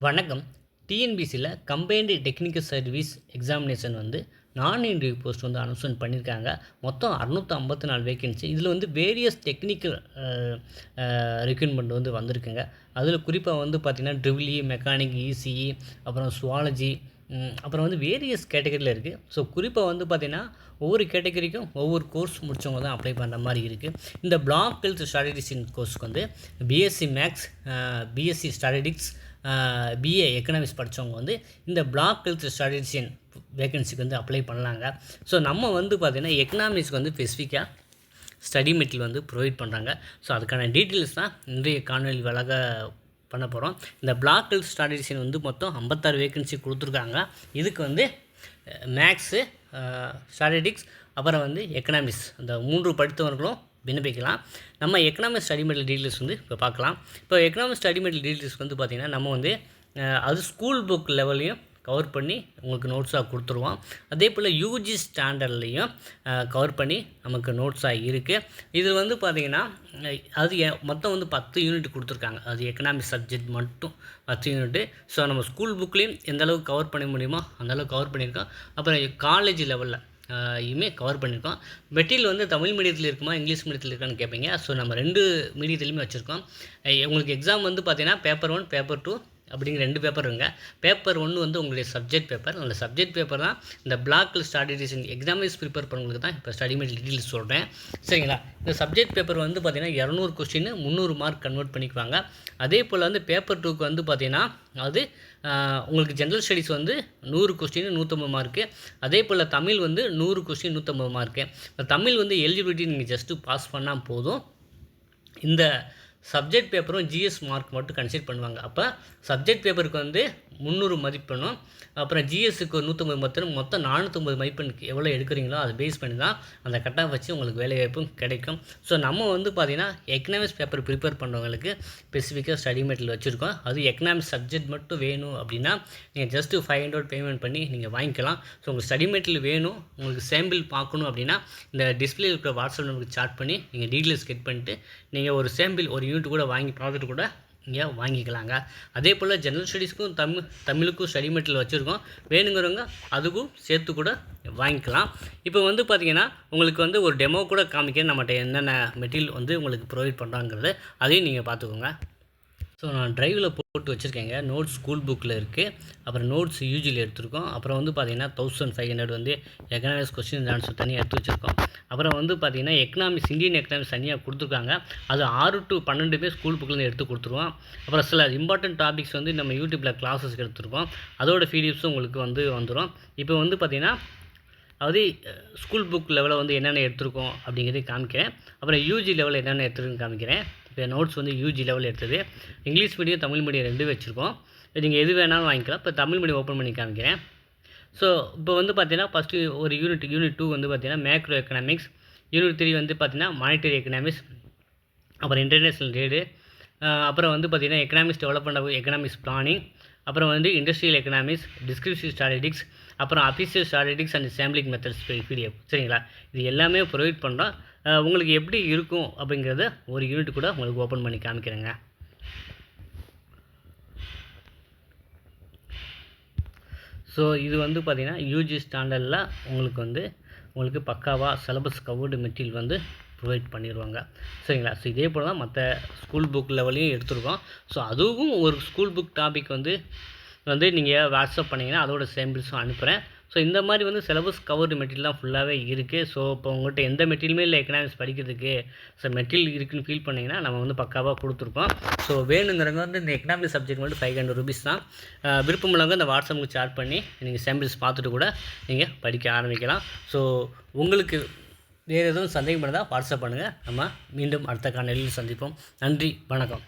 வணக்கம். டிஎன்பிசியில் combined technical service examination நான் இன்டர்வியூ போஸ்ட் அனௌன்ஸ்மெண்ட் பண்ணியிருக்காங்க. மொத்தம் 654 வேக்கன்சி. இதில் வேரியஸ் டெக்னிக்கல் ரெக்ரூட்மெண்ட் வந்திருக்குங்க. அதில் குறிப்பாக பார்த்திங்கன்னா ட்ரிபிள்இ, மெக்கானிக், இசிஇ, அப்புறம் சுவாலஜி, அப்புறம் வேரியஸ் கேட்டகரியில் இருக்குது. ஸோ குறிப்பாக பார்த்திங்கன்னா ஒவ்வொரு கேட்டகரிக்கும் ஒவ்வொரு கோர்ஸ் முடித்தவங்க தான் அப்ளை பண்ணுற மாதிரி இருக்குது. இந்த பிளாக் ஹெல்த் ஸ்ட்ராட்டஜிஸ் கோர்ஸ்க்கு BSc maths, BSc statistics, BA economics படித்தவங்க இந்த பிளாக் ஹெல்த் ஸ்ட்ராட்டஜியன் வேகன்சிக்கு அப்ளை பண்ணலாங்க. ஸோ நம்ம பார்த்திங்கன்னா எக்கனாமிக்ஸ்க்கு ஸ்பெசிஃபிக்காக ஸ்டடி மெட்டீரியல் ப்ரொவைட் பண்ணுறாங்க. ஸோ அதுக்கான டீட்டெயில்ஸ் தான் இன்றைய காணொலி வழங்க பண்ண போகிறோம். இந்த பிளாக் ஹெல்த் ஸ்ட்ராட்டஜியன் மொத்தம் 56 வேகன்சி கொடுத்துருக்காங்க. இதுக்கு மேக்ஸு, ஸ்ட்ராட்டஜிக்ஸ், அப்புறம் எக்கனாமிக்ஸ், அந்த 3 படித்தவர்களும் விண்ணப்பிக்கலாம். நம்ம எக்கனாமிக் ஸ்டடி மெட்டீரியல் டீட்டெயில்ஸ் இப்போ பார்க்கலாம். இப்போ எக்கனாமிக் ஸ்டடி மெட்டீரியல் டீட்டெயில்ஸ் பார்த்திங்கன்னா நம்ம அது ஸ்கூல் புக் லெவலையும் கவர் பண்ணி உங்களுக்கு நோட்ஸாக கொடுத்துருவோம். அதே போல் யூஜி ஸ்டாண்டர்ட்லேயும் கவர் பண்ணி நமக்கு நோட்ஸாக இருக்குது. இது பார்த்திங்கன்னா அது மொத்தம் 10 யூனிட் கொடுத்துருக்காங்க. அது எக்கனாமிக் சப்ஜெக்ட் மட்டும் 10 யூனிட்டு. ஸோ நம்ம ஸ்கூல் புக்லேயும் எந்தளவுக்கு கவர் பண்ண முடியுமோ அந்தளவுக்கு கவர் பண்ணியிருக்கோம். அப்புறம் காலேஜ் லெவலில் கவர் பண்ணியிருக்கோம். மெட்டீரியல் தமிழ் மீடியத்தில் இருக்குமா, இங்கிலீஷ் மீடியத்தில் இருக்கான்னு கேட்பீங்க. ஸோ நம்ம 2 மீடியத்துலையுமே வச்சுருக்கோம். உங்களுக்கு எக்ஸாம் பார்த்திங்கன்னா பேப்பர் 1, பேப்பர் 2 அப்படிங்கிற 2 பேப்பர் இருங்க. பேப்பர் 1 உங்களுடைய சப்ஜெக்ட் பேப்பர். அந்த சப்ஜெக்ட் பேப்பர் தான் இந்த பிளாக் ஸ்ட்ராட்டஜிஸ் எக்ஸாமினேஷன் ப்ரிப்பேர் பண்ணுறதுக்கு தான் இப்போ ஸ்டடி மெட்டீரியல் டீட்டெயில்ஸ் சொல்கிறேன். சரிங்களா? இந்த சப்ஜெக்ட் பேப்பர் பார்த்திங்கன்னா 200 கொஸ்டின் 300 மார்க் கன்வெர்ட் பண்ணிக்குவாங்க. அதே போல் பேப்பர் 2க்கு பார்த்திங்கன்னா அது உங்களுக்கு ஜென்ரல் ஸ்டடீஸ் 100 கொஸ்டின் 150 மார்க்கு. அதே போல் தமிழ் 100 கொஸ்டின் 150 மார்க்கு. இப்போ தமிழ் எலிஜிபிலிட்டி நீங்கள் ஜஸ்ட்டு பாஸ் பண்ணால் போதும். இந்த சப்ஜெக்ட் பேப்பரும் ஜிஎஸ் மார்க் மட்டும் கன்சிடர் பண்ணுவாங்க. அப்போ சப்ஜெக்ட் பேப்பருக்கு 300 மதிப்பெண்ணும், அப்புறம் ஜிஎஸ்க்கு 150 மதிப்பெண், மொத்தம் 450 மதிப்பெண்ணுக்கு எவ்வளோ எடுக்கிறீங்களோ அதை பேஸ் பண்ணி தான் அந்த கட்டாக வச்சு உங்களுக்கு வேலைவாய்ப்பும் கிடைக்கும். ஸோ நம்ம பார்த்திங்கன்னா எக்கனாமிக்ஸ் பேப்பர் ப்ரிப்பேர் பண்ணுறவங்களுக்கு ஸ்பெசிஃபிக்காக ஸ்டடி மெட்டீரியல் வச்சுருக்கோம். அது எக்கனாமிக்ஸ் சப்ஜெக்ட் மட்டும் வேணும் அப்படின்னா நீங்கள் ஜஸ்ட்டு 500 பேமெண்ட் பண்ணி நீங்கள் வாங்கிக்கலாம். ஸோ உங்களுக்கு ஸ்டடி மெட்டீரியல் வேணும், உங்களுக்கு சாம்பிள் பார்க்கணும் அப்படின்னா இந்த டிஸ்பிளே இருக்கிற வாட்ஸ்அப் நம்பருக்கு சாட் பண்ணி நீங்கள் டீட்டெயில்ஸ் கெட் பண்ணிட்டு நீங்கள் ஒரு சாம்பிள் ஒரு யூனிட் கூட வாங்கி பார்த்துட்டு கூட இங்கே வாங்கிக்கலாங்க. அதே போல் ஜென்ரல் ஸ்டடீஸ்க்கும் தமிழுக்கும் ஸ்டடி மெட்டீரியல் வச்சுருக்கோம். வேணுங்கிறவங்க அதுக்கும் சேர்த்து கூட வாங்கிக்கலாம். இப்போ பார்த்திங்கன்னா உங்களுக்கு ஒரு டெமோ கூட காமிக்க நம்மகிட்ட என்னென்ன மெட்டீரியல் உங்களுக்கு ப்ரொவைட் பண்ணுறாங்கிறது அதையும் நீங்கள் பார்த்துக்கோங்க. ஸோ நான் ட்ரைவில் போட்டு வச்சுருக்கேங்க. நோட்ஸ் ஸ்கூல் புக்கில் இருக்குது, அப்புறம் நோட்ஸ் யூஜியில் எடுத்துருக்கோம். அப்புறம் பார்த்திங்கன்னா 1500 எக்கனாமிக்ஸ் கொஸ்டின் ஆன்சர் தனியாக எடுத்து வச்சுருக்கோம். அப்புறம் பார்த்திங்கன்னா எக்கனாமிக்ஸ், இந்தியன் எக்கனாமிக்ஸ் தனியாக கொடுத்துருக்காங்க. அது 6 to 12 ஸ்கூல் புக்கில் எடுத்து கொடுத்துருவோம். அப்புறம் சில இம்பார்ட்டன்ட் டாபிக்ஸ் நம்ம யூடியூப்பில் கிளாஸஸ் எடுத்துருக்கோம். அதோட பிடிஎஃப்ஸும் உங்களுக்கு வந்துடும். இப்போ பார்த்திங்கன்னா அதாவது ஸ்கூல் புக் லெவலில் என்னென்ன எடுத்துருக்கோம் அப்படிங்கிறத காமிக்கிறேன். அப்புறம் யூஜி லெவலில் என்னென்ன எடுத்துருக்குன்னு காமிக்கிறேன். இப்போ நோட்ஸ் யூஜி லெவலில் எடுத்தது. இங்கிலீஷ் மீடியம், தமிழ் மீடியம் 2 வச்சுருக்கோம். நீங்கள் எது வேணாலும் வாங்கிக்கலாம். இப்போ தமிழ் மீடியம் ஓப்பன் பண்ணி காமிக்கிறேன். ஸோ இப்போ பார்த்தீங்கன்னா ஃபஸ்ட்டு ஒரு யூனிட் 2 பார்த்தீங்கன்னா மேக்ரோ எக்கனாமிக்ஸ், யூனிட் 3 பார்த்தீங்கன்னா மானிட்டரி எக்கனாமிக்ஸ், அப்புறம் இன்டர்நேஷ்னல் ட்ரேடு, அப்புறம் பார்த்தீங்கன்னா economics development of economics planning, அப்புறம் இண்டஸ்ட்ரியல் எக்கனாமிக்ஸ், டிஸ்கிரிப்டிவ் ஸ்ட்ராட்டஜிக்ஸ், அப்புறம் official statistics and sampling methods PDF. சரிங்களா? இது எல்லாமே ப்ரொவைட் பண்ணுறோம். உங்களுக்கு எப்படி இருக்கும் அப்படிங்கிறத ஒரு யூனிட் கூட உங்களுக்கு ஓப்பன் பண்ணி காமிக்கிறேங்க. ஸோ இது பார்த்திங்கன்னா யூஜி ஸ்டாண்டர்டில் உங்களுக்கு பக்காவாக சிலபஸ் கவர்டு மெட்டீரியல் ப்ரொவைட் பண்ணிடுவாங்க. சரிங்களா? ஸோ இதே போல் தான் மற்ற ஸ்கூல் புக் லெவலையும் எடுத்துருக்கோம். ஸோ அதுவும் ஒரு ஸ்கூல் புக் டாபிக் நீங்கள் வாட்ஸ்அப் பண்ணிங்கன்னா அதோட சாம்பிள்ஸும் அனுப்புகிறேன். ஸோ இந்த மாதிரி சிலபஸ் கவர்டு மெட்டீரியல்லாம் ஃபுல்லாகவே இருக்குது. ஸோ இப்போ உங்கள்கிட்ட எந்த மெட்டீரியலுமே இல்லை எக்கனாமிக்ஸ் படிக்கிறதுக்கு, ஸோ மெட்டீரியல் இருக்குதுன்னு ஃபீல் பண்ணிங்கன்னா நம்ம பக்காவாக கொடுத்துருக்கோம். ஸோ வேணுங்கிறவங்க இந்த எக்கனாமிக்ஸ் சப்ஜெக்ட் 500 ரூபீஸ் தான். விருப்பமுள்ளவங்க இந்த வாட்ஸ்அப்புக்கு சாட் பண்ணி நீங்கள் சாம்பிள்ஸ் பார்த்துட்டு கூட நீங்கள் படிக்க ஆரம்பிக்கலாம். ஸோ உங்களுக்கு வேறு எதுவும் சந்தேகம் பண்ணால் வாட்ஸ்அப் பண்ணுங்கள். நம்ம மீண்டும் அடுத்த காணொலியில் சந்திப்போம். நன்றி, வணக்கம்.